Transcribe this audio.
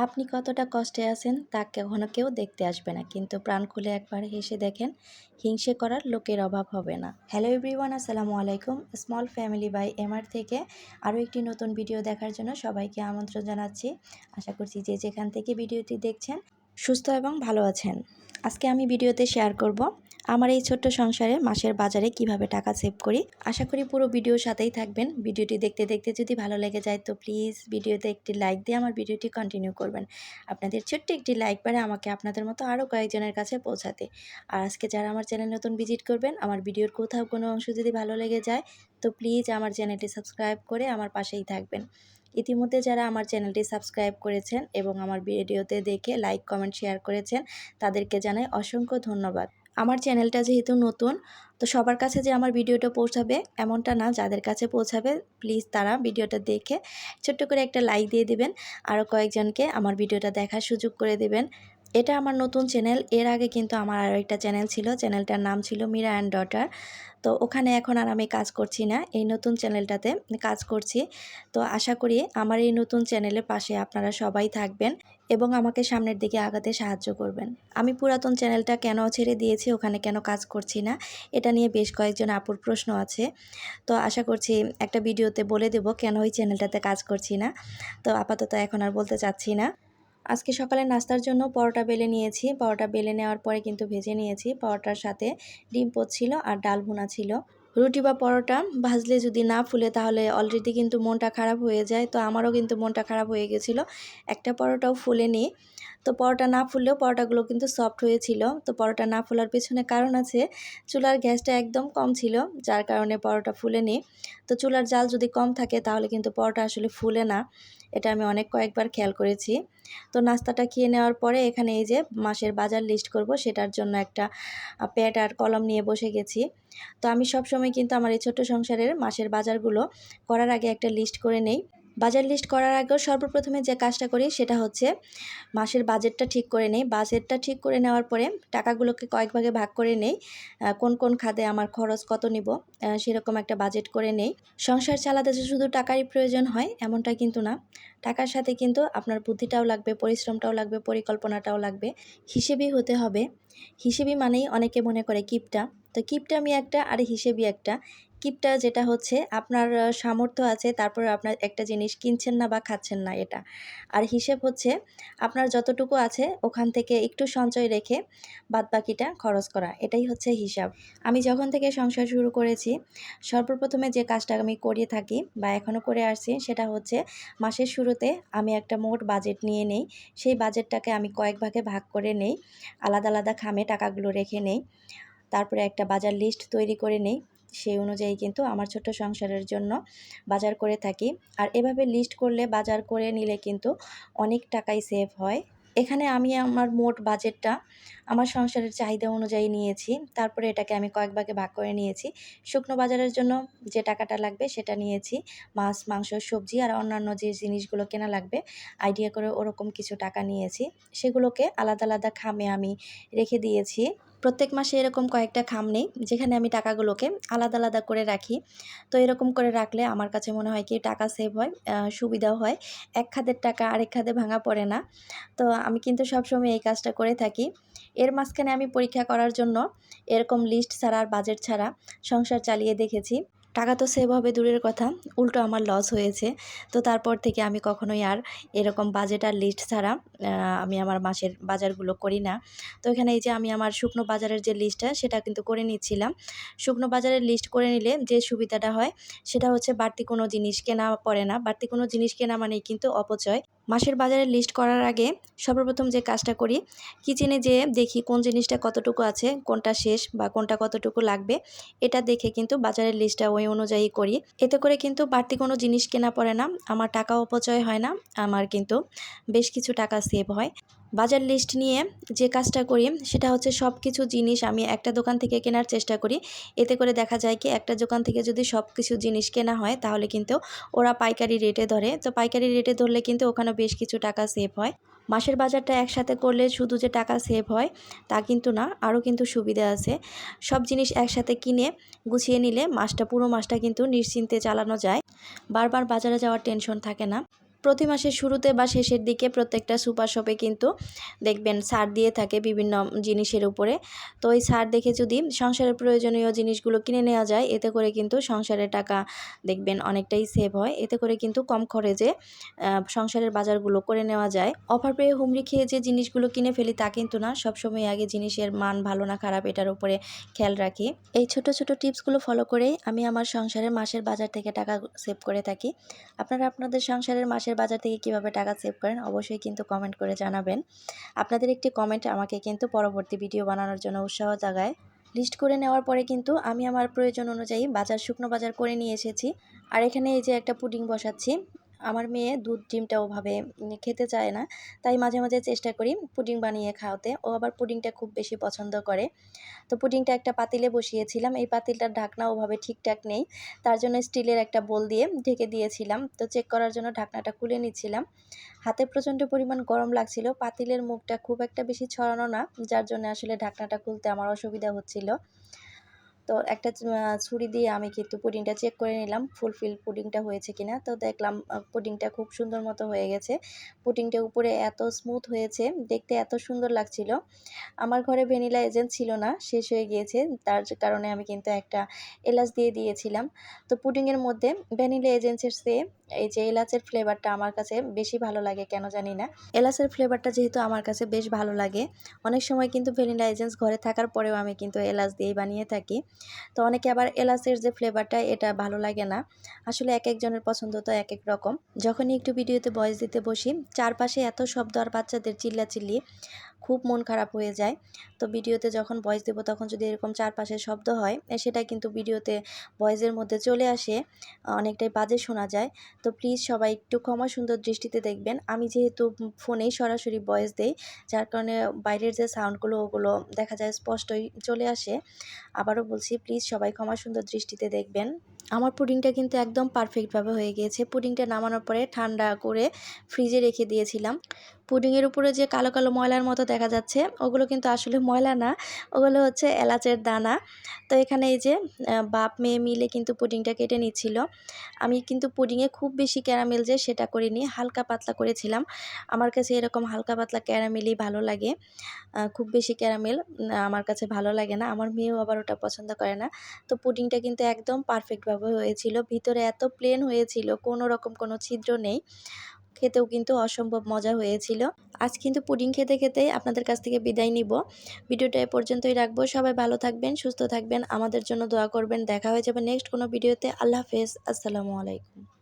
আপনি কতটা কষ্টে আছেন তা কখনো কেউ দেখতে আসবে না, কিন্তু প্রাণ খুলে একবার হেসে দেখেন, হিংসে করার লোকের অভাব হবে না। হ্যালো এভরিওয়ান, আসসালামু আলাইকুম। স্মল ফ্যামিলি বাই এমআর থেকে আরও একটি নতুন ভিডিও দেখার জন্য সবাইকে আমন্ত্রণ জানাচ্ছি। আশা করছি যে যেখান থেকে ভিডিওটি দেখছেন সুস্থ এবং ভালো আছেন। আজকে আমি ভিডিওতে শেয়ার করব আমার এই ছোট্ট সংসারে মাসের বাজারে কিভাবে টাকা সেভ করি। আশা করি পুরো ভিডিওর সাথেই থাকবেন। ভিডিওটি দেখতে দেখতে যদি ভালো লেগে যায় তো প্লিজ ভিডিওতে একটি লাইক দিয়ে আমার ভিডিওটি কন্টিনিউ করবেন। আপনাদের ছোট্ট একটি লাইক পারে আমাকে আপনাদের মতো আরও কয়েকজনের কাছে পৌঁছাতে। আর আজকে যারা আমার চ্যানেল নতুন ভিজিট করবেন, আমার ভিডিওর কোথাও কোনো অংশ যদি ভালো লেগে যায় তো প্লিজ আমার চ্যানেলটি সাবস্ক্রাইব করে আমার পাশেই থাকবেন। ইতিমধ্যে যারা আমার চ্যানেলটি সাবস্ক্রাইব করেছেন এবং আমার ভিডিওতে দেখে লাইক কমেন্ট শেয়ার করেছেন তাদেরকে জানাই অসংখ্য ধন্যবাদ। আমার চ্যানেলটা যেহেতু নতুন, তো সবার কাছে যে আমার ভিডিওটা পৌঁছাবে এমনটা না। যাদের কাছে পৌঁছাবে প্লিজ তারা ভিডিওটা দেখে ছোট্ট করে একটা লাইক দিয়ে দিবেন, আরও কয়েকজনকে আমার ভিডিওটা দেখার সুযোগ করে দেবেন। এটা আমার নতুন চ্যানেল। এর আগে কিন্তু আমার আরও একটা চ্যানেল ছিল, চ্যানেলটার নাম ছিল মীরা অ্যান্ড ডটার। তো ওখানে এখন আর আমি কাজ করছি না, এই নতুন চ্যানেলটাতে কাজ করছি। তো আশা করি আমার এই নতুন চ্যানেলের পাশে আপনারা সবাই থাকবেন এবং আমাকে সামনের দিকে আগাতে সাহায্য করবেন। আমি পুরাতন চ্যানেলটা কেন ছেড়ে দিয়েছি, ওখানে কেন কাজ করছি না, এটা নিয়ে বেশ কয়েকজন আপুর প্রশ্ন আছে। তো আশা করছি একটা ভিডিওতে বলে দেব কেন ওই চ্যানেলটাতে কাজ করছি না। তো আপাতত এখন আর বলতে চাচ্ছি না। আজকে সকালে নাস্তার জন্য পরোটা বেলে নিয়েছি। পরোটা বেলে নেওয়ার পরে কিন্তু ভেজে নিয়েছি। পরোটার সাথে ডিম পোচ ছিল আর ডাল ভুনা ছিল। রুটি বা পরোটা ভাজলে যদি না ফুলে তাহলে অলরেডি কিন্তু মনটা খারাপ হয়ে যায়। তো আমারও কিন্তু মনটা খারাপ হয়ে গেছিলো, একটা পরোটাও ফুলেনি। তো পরোটা না ফুললেও পরোটাগুলো কিন্তু সফট হয়েছিল। তো পরোটা না ফোলার পেছনে কারণ আছে, চুলার গ্যাসটা একদম কম ছিল, যার কারণে পরোটা ফুলেনি। তো চুলার জাল যদি কম থাকে তাহলে কিন্তু পরোটা আসলে ফুলে না, এটা আমি কয়েকবার খেয়াল করেছি। তো নাস্তাটা খেয়ে নেওয়ার পরে এখানে এই যে মাসের বাজার লিস্ট করব, সেটার জন্য একটা প্যাড আর কলম নিয়ে বসে গেছি। তো আমি সবসময় কিন্তু আমার এই ছোট্ট সংসারের মাসের বাজারগুলো করার আগে একটা লিস্ট করে নেই। বাজার লিস্ট করার আগেও সর্বপ্রথমে যে কাজটা করি সেটা হচ্ছে মাসের বাজেটটা ঠিক করে নেই। বাজেটটা ঠিক করে নেওয়ার পরে টাকাগুলোকে কয়েক ভাগে ভাগ করে নেই, কোন কোন খাতে আমার খরচ কত নিব সেরকম একটা বাজেট করে নেই। সংসার চালাতে যে শুধু টাকারই প্রয়োজন হয় এমনটা কিন্তু না, টাকার সাথে কিন্তু আপনার বুদ্ধিটাও লাগবে, পরিশ্রমটাও লাগবে, পরিকল্পনাটাও লাগবে, হিসেবি হতে হবে। হিসেবি মানেই অনেকে মনে করে কিপটা। তো কিপটামি একটা আর হিসেবি একটা। কিপটা যেটা হচ্ছে আপনার সামর্থ্য আছে, তারপর আপনার একটা জিনিস কিনছেন না বা খাচ্ছেন না এটা। আর হিসেব হচ্ছে আপনার যতটুকু আছে ওখান থেকে একটু সঞ্চয় রেখে বাদবাকিটা খরচ করা, এটাই হচ্ছে হিসাব। আমি যখন থেকে সংসার শুরু করেছি সর্বপ্রথমে যে কাজটা আমি করে থাকি বা এখনও করে আসছি সেটা হচ্ছে মাসের শুরুতে আমি একটা মোট বাজেট নিয়ে নেই। সেই বাজেটটাকে আমি কয়েক ভাগে ভাগ করে নেই, আলাদা আলাদা খামে টাকাগুলো রেখে নেই। তারপরে একটা বাজার লিস্ট তৈরি করে নেই, সেই অনুযায়ী কিন্তু আমার ছোট্ট সংসারের জন্য বাজার করে থাকি। আর এভাবে লিস্ট করলে, বাজার করে নিলে কিন্তু অনেক টাকাই সেভ হয়। এখানে আমি আমার মোট বাজেটটা আমার সংসারের চাহিদা অনুযায়ী নিয়েছি, তারপরে এটাকে আমি কয়েক ভাগে ভাগ করে নিয়েছি। শুকনো বাজারের জন্য যে টাকাটা লাগবে সেটা নিয়েছি, মাছ মাংস সবজি আর অন্যান্য যে জিনিসগুলো কেনা লাগবে আইডিয়া করে ওরকম কিছু টাকা নিয়েছি। সেগুলোকে আলাদা আলাদা খামে আমি রেখে দিয়েছি। প্রত্যেক মাসে এরকম কয়েকটা খাম নেই যেখানে আমি টাকাগুলোকে আলাদা আলাদা করে রাখি। তো এরকম করে রাখলে আমার কাছে মনে হয় কি টাকা সেভ হয়, সুবিধাও হয়। এক খাতের টাকা আরেক খাতে ভাঙা পড়ে না। তো আমি কিন্তু সবসময় এই কাজটা করে থাকি। এর মাঝখানে আমি পরীক্ষা করার জন্য এরকম লিস্ট ছাড়া আর বাজেট ছাড়া সংসার চালিয়ে দেখেছি। টাকা তো সেভ হবে দূরের কথা, উল্টো আমার লস হয়েছে। তো তারপর থেকে আমি কখনোই আর এরকম বাজেট আর লিস্ট ছাড়া আমি আমার মাসের বাজারগুলো করি না। তো এখানে এই যে আমি আমার শুকনো বাজারের যে লিস্টটা সেটা কিন্তু করে নিচ্ছিলাম। শুকনো বাজারের লিস্ট করে নিলে যে সুবিধাটা হয় সেটা হচ্ছে বাড়তি কোনো জিনিস কেনা পড়ে না। বাড়তি কোনো জিনিস কেনা মানেই কিন্তু অপচয়। মাসের বাজারের লিস্ট করার আগে সর্বপ্রথম যে কাজটা করি, কিচেনে যেয়ে দেখি কোন জিনিসটা কতটুকু আছে, কোনটা শেষ বা কোনটা কতটুকু লাগবে, এটা দেখে কিন্তু বাজারের লিস্টটা ওই অনুযায়ী করি। এতে করে কিন্তু বাড়তি কোনো জিনিস কেনা পড়ে না, আমার টাকাও অপচয় হয় না, আমার কিন্তু বেশ কিছু টাকা সেভ হয়। বাজার লিস্ট নিয়ে যে কাজটা করি সেটা হচ্ছে সব কিছু জিনিস আমি একটা দোকান থেকে কেনার চেষ্টা করি। এতে করে দেখা যায় কি একটা দোকান থেকে যদি সব কিছু জিনিস কেনা হয় তাহলে কিন্তু ওরা পাইকারি রেটে ধরে। তো পাইকারি রেটে ধরলে কিন্তু ওখানে বেশ কিছু টাকা সেভ হয়। মাসের বাজারটা একসাথে করলে শুধু যে টাকা সেভ হয় তা কিন্তু না, আরও কিন্তু সুবিধা আছে। সব জিনিস একসাথে কিনে গুছিয়ে নিলে পুরো মাসটা কিন্তু নিশ্চিন্তে চালানো যায়, বারবার বাজারে যাওয়ার টেনশন থাকে না। প্রতি মাসের শুরুতে বা শেষের দিকে প্রত্যেকটা সুপার শপে কিন্তু দেখবেন ছাড় দিয়ে থাকে বিভিন্ন জিনিসের উপরে। তো ওই ছাড় দেখে যদি সংসারের প্রয়োজনীয় জিনিসগুলো কিনে নেওয়া যায়, এতে করে কিন্তু সংসারের টাকা দেখবেন অনেকটাই সেভ হয়। এতে করে কিন্তু কম খরচে সংসারের বাজারগুলো করে নেওয়া যায়। অফার পেয়ে হুমড়ি খেয়ে যে জিনিসগুলো কিনে ফেলি তা কিন্তু না, সবসময় আগে জিনিসের মান ভালো না খারাপ এটার উপরে খেয়াল রাখি। এই ছোট ছোট টিপসগুলো ফলো করেই আমি আমার সংসারের মাসের বাজার থেকে টাকা সেভ করে থাকি। আপনারা আপনাদের সংসারের মাসের বাজার থেকে কিভাবে টাকা সেভ করেন অবশ্যই কিন্তু কমেন্ট করে জানাবেন। আপনাদের একটি কমেন্ট আমাকে কিন্তু পরবর্তী ভিডিও বানানোর জন্য উৎসাহ জাগায়। লিস্ট করে নেওয়ার পরে কিন্তু আমি আমার প্রয়োজন অনুযায়ী শুকনো বাজার করে নিয়ে এসেছি। আর এখানে এই যে একটা পুডিং বসাচ্ছি। আমার মেয়ে দুধ ডিমটা ওভাবে খেতে চায় না, তাই মাঝে মাঝে চেষ্টা করি পুডিং বানিয়ে খাওয়াতে। ও আবার পুডিংটা খুব বেশি পছন্দ করে। তো পুডিংটা একটা পাতিলে বসিয়েছিলাম। এই পাতিলটার ঢাকনা ওভাবে ঠিকঠাক নেই, তার জন্য স্টিলের একটা বোল দিয়ে ঢেকে দিয়েছিলাম। তো চেক করার জন্য ঢাকনাটা খুলে নিচ্ছিলাম। হাতে প্রচণ্ড পরিমাণ গরম লাগছিল। পাতিলের মুখটা খুব একটা বেশি ছড়ানো না, যার জন্য আসলে ঢাকনাটা খুলতে আমার অসুবিধা হচ্ছিল। তো একটা ছুরি দিয়ে আমি কিন্তু পুডিংটা চেক করে নিলাম ফুলফিল পুডিংটা হয়েছে কিনা। তো দেখলাম পুডিংটা খুব সুন্দর মতো হয়ে গেছে। পুডিংটা উপরে এত স্মুথ হয়েছে, দেখতে এত সুন্দর লাগছিল। আমার ঘরে ভ্যানিলা এজেন্স ছিল না, শেষ হয়ে গিয়েছে। তার কারণে আমি কিন্তু একটা এলাচ দিয়ে দিয়েছিলাম। তো পুডিংয়ের মধ্যে ভ্যানিলা এজেন্সের চেয়ে এই যে এলাচের ফ্লেভারটা আমার কাছে বেশি ভালো লাগে, কেন জানি না। এলাচের ফ্লেভারটা যেহেতু আমার কাছে বেশ ভালো লাগে, অনেক সময় কিন্তু ভ্যানিলা এজেন্স ঘরে থাকার পরেও আমি কিন্তু এলাচ দিয়েই বানিয়ে থাকি। তো অনেকে আবার এলাচের যে ফ্লেভারটা এটা ভালো লাগে না। আসলে এক একজনের পছন্দ তো এক এক রকম। যখনই একটু ভিডিওতে ভয়েস দিতে বসি, চারপাশে এত শব্দ আর বাচ্চাদের চিল্লাচিল্লি, খুব মন খারাপ হয়ে যায়। তো ভিডিওতে যখন ভয়েস দেবো তখন যদি এরকম চারপাশে শব্দ হয়, সেটা কিন্তু ভিডিওতে ভয়েসের মধ্যে চলে আসে, অনেকটাই বাজে শোনা যায়। তো প্লিজ সবাই একটু ক্ষমা সুন্দর দৃষ্টিতে দেখবেন। আমি যেহেতু ফোনেই সরাসরি ভয়েস দেই, যার কারণে বাইরের যে সাউন্ডগুলো ওগুলো দেখা যায় স্পষ্টই চলে আসে। আবারও বলছি, প্লিজ সবাই ক্ষমা সুন্দর দৃষ্টিতে দেখবেন। আমার পুডিংটা কিন্তু একদম পারফেক্টভাবে হয়ে গিয়েছে। পুডিংটা নামানোর পরে ঠান্ডা করে ফ্রিজে রেখে দিয়েছিলাম। পুডিংয়ের উপরে যে কালো কালো ময়লার মতো দেখা যাচ্ছে, ওগুলো কিন্তু আসলে ময়লা না, ওগুলো হচ্ছে এলাচের দানা। তো এখানে এই যে বাপ মেয়ে মিলে কিন্তু পুডিংটা কেটে নিচ্ছিল। আমি কিন্তু পুডিংয়ে খুব বেশি ক্যারামেল যে সেটা করিনি, হালকা পাতলা করেছিলাম। আমার কাছে এরকম হালকা পাতলা ক্যারামেলই ভালো লাগে। খুব বেশি ক্যারামেল আমার কাছে ভালো লাগে না। আমার মেয়েও আবার ওটা পছন্দ করে না। তো পুডিংটা কিন্তু একদম পারফেক্টভাবে হয়েছিল। ভিতরে এত প্লেন হয়েছিল, কোনো রকম কোনো ছিদ্র নেই। খেতেও কিন্তু অসম্ভব মজা হয়েছিল। আজ কিন্তু পুডিং খেতে খেতেই আপনাদের কাছ থেকে বিদায় নিব। ভিডিওটা এ পর্যন্তই রাখবো। সবাই ভালো থাকবেন, সুস্থ থাকবেন, আমাদের জন্য দোয়া করবেন। দেখা হয়ে যাবে নেক্সট কোনো ভিডিওতে। আল্লাহ হাফেজ। আসসালামু আলাইকুম।